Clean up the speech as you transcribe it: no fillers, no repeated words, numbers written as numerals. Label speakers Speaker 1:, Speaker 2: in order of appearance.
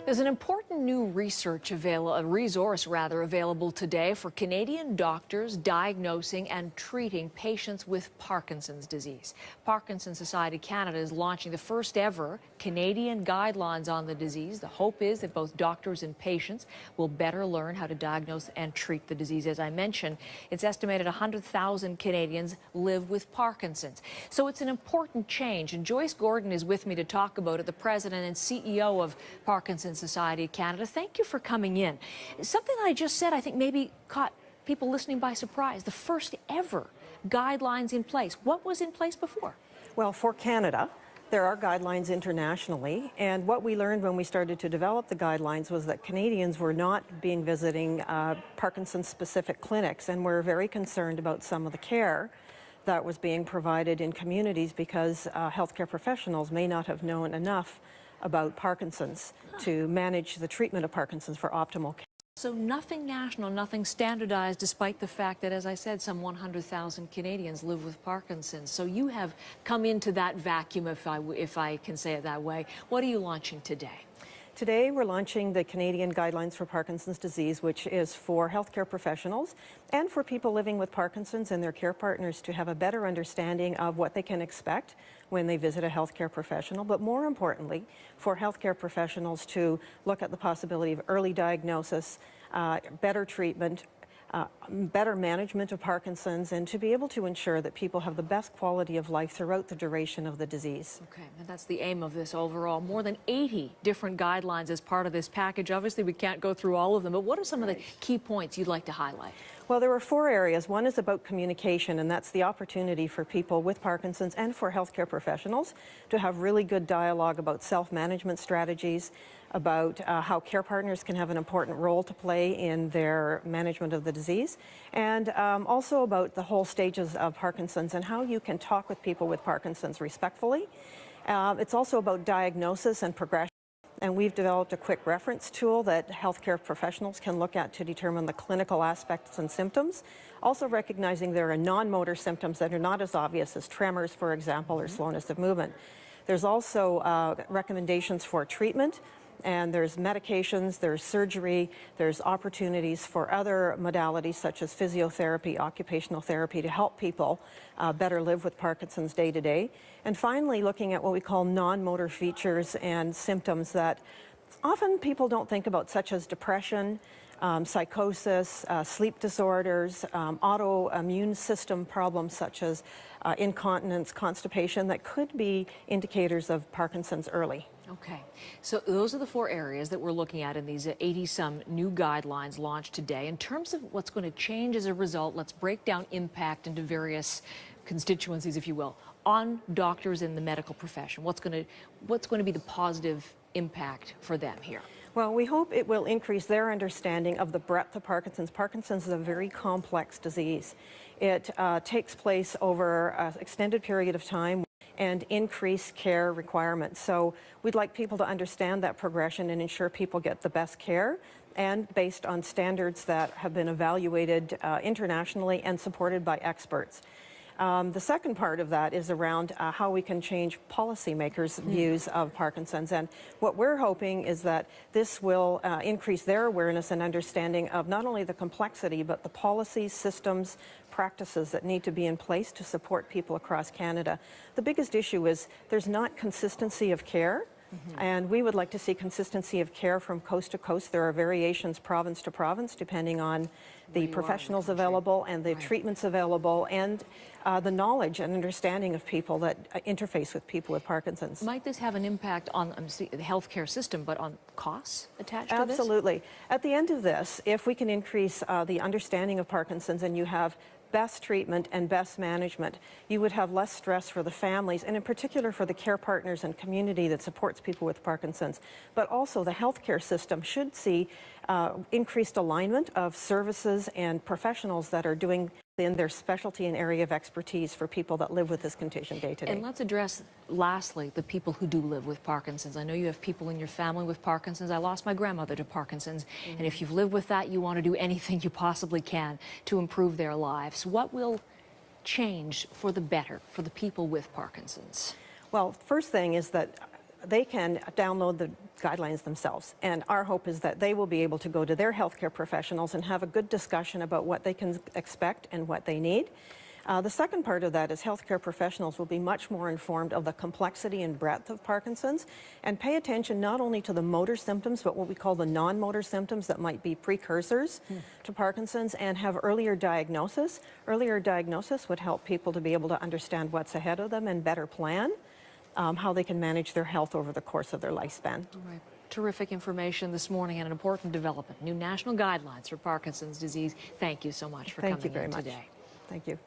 Speaker 1: There's an important new resource available today for Canadian doctors diagnosing and treating patients with Parkinson's disease. Parkinson's Society Canada is launching the first ever Canadian guidelines on the disease. The hope is that both doctors and patients will better learn how to diagnose and treat the disease. As I mentioned, it's estimated 100,000 Canadians live with Parkinson's. So it's an important change, and Joyce Gordon is with me to talk about it, the president and CEO of Parkinson's Society of Canada. Thank you for coming in. Something that I just said, I think maybe caught people listening by surprise. The first ever guidelines in place. What was in place before?
Speaker 2: Well, for Canada, there are guidelines internationally, and what we learned when we started to develop the guidelines was that Canadians were not being visiting Parkinson's-specific clinics, and we're very concerned about some of the care that was being provided in communities because healthcare professionals may not have known enough about Parkinson's to manage the treatment of Parkinson's for optimal care.
Speaker 1: So nothing national, nothing standardized, despite the fact that, as I said, some 100,000 Canadians live with Parkinson's. So you have come into that vacuum, if I can say it that way. What are you launching today?
Speaker 2: Today, we're launching the Canadian Guidelines for Parkinson's Disease, which is for healthcare professionals and for people living with Parkinson's and their care partners to have a better understanding of what they can expect when they visit a healthcare professional, but more importantly, for healthcare professionals to look at the possibility of early diagnosis, better treatment, better management of Parkinson's, and to be able to ensure that people have the best quality of life throughout the duration of the disease.
Speaker 1: Okay, and that's the aim of this overall. More than 80 different guidelines as part of this package. Obviously, we can't go through all of them, but what are some of the key points you'd like to highlight?
Speaker 2: Well, there are 4 areas. One is about communication, and that's the opportunity for people with Parkinson's and for healthcare professionals to have really good dialogue about self-management strategies, about how care partners can have an important role to play in their management of the disease, and also about the whole stages of Parkinson's and how you can talk with people with Parkinson's respectfully. It's also about diagnosis and progression. And we've developed a quick reference tool that healthcare professionals can look at to determine the clinical aspects and symptoms, also recognizing there are non-motor symptoms that are not as obvious as tremors, for example, or slowness of movement. There's also recommendations for treatment, and there's medications, there's surgery, there's opportunities for other modalities such as physiotherapy, occupational therapy to help people better live with Parkinson's day to day. And finally, looking at what we call non-motor features and symptoms that often people don't think about, such as depression, psychosis, sleep disorders, autoimmune system problems such as incontinence, constipation, that could be indicators of Parkinson's early.
Speaker 1: Okay, so those are the 4 areas that we're looking at in these 80-some new guidelines launched today. In terms of what's going to change as a result, let's break down impact into various constituencies, if you will, on doctors in the medical profession. What's going to be the positive impact for them here?
Speaker 2: Well, we hope it will increase their understanding of the breadth of Parkinson's. Parkinson's is a very complex disease. It takes place over an extended period of time and increased care requirements. So we'd like people to understand that progression and ensure people get the best care, and based on standards that have been evaluated internationally and supported by experts. The second part of that is around how we can change policymakers' views of Parkinson's. And what we're hoping is that this will increase their awareness and understanding of not only the complexity, but the policies, systems, practices that need to be in place to support people across Canada. The biggest issue is there's not consistency of care. And we would like to see consistency of care from coast to coast. There are variations province to province depending on the professionals available and the treatments available and the knowledge and understanding of people that interface with people with Parkinson's.
Speaker 1: Might this have an impact on the healthcare system, but on costs attached to this?
Speaker 2: Absolutely. At the end of this, if we can increase the understanding of Parkinson's and you have best treatment and best management, you would have less stress for the families, and in particular for the care partners and community that supports people with Parkinson's. But also the healthcare system should see increased alignment of services and professionals that are doing in their specialty and area of expertise for people that live with this condition day to day.
Speaker 1: And let's address, lastly, the people who do live with Parkinson's. I know you have people in your family with Parkinson's. I lost my grandmother to Parkinson's. And if you've lived with that, you want to do anything you possibly can to improve their lives. What will change for the better for the people with Parkinson's?
Speaker 2: Well, first thing is that they can download the guidelines themselves. And our hope is that they will be able to go to their healthcare professionals and have a good discussion about what they can expect and what they need. The second part of that is healthcare professionals will be much more informed of the complexity and breadth of Parkinson's and pay attention not only to the motor symptoms, but what we call the non-motor symptoms that might be precursors to Parkinson's, and have earlier diagnosis. Earlier diagnosis would help people to be able to understand what's ahead of them and better plan how they can manage their health over the course of their lifespan.
Speaker 1: Right. Terrific information this morning and an important development. New national guidelines for Parkinson's disease. Thank you so much for coming in today.
Speaker 2: Thank you.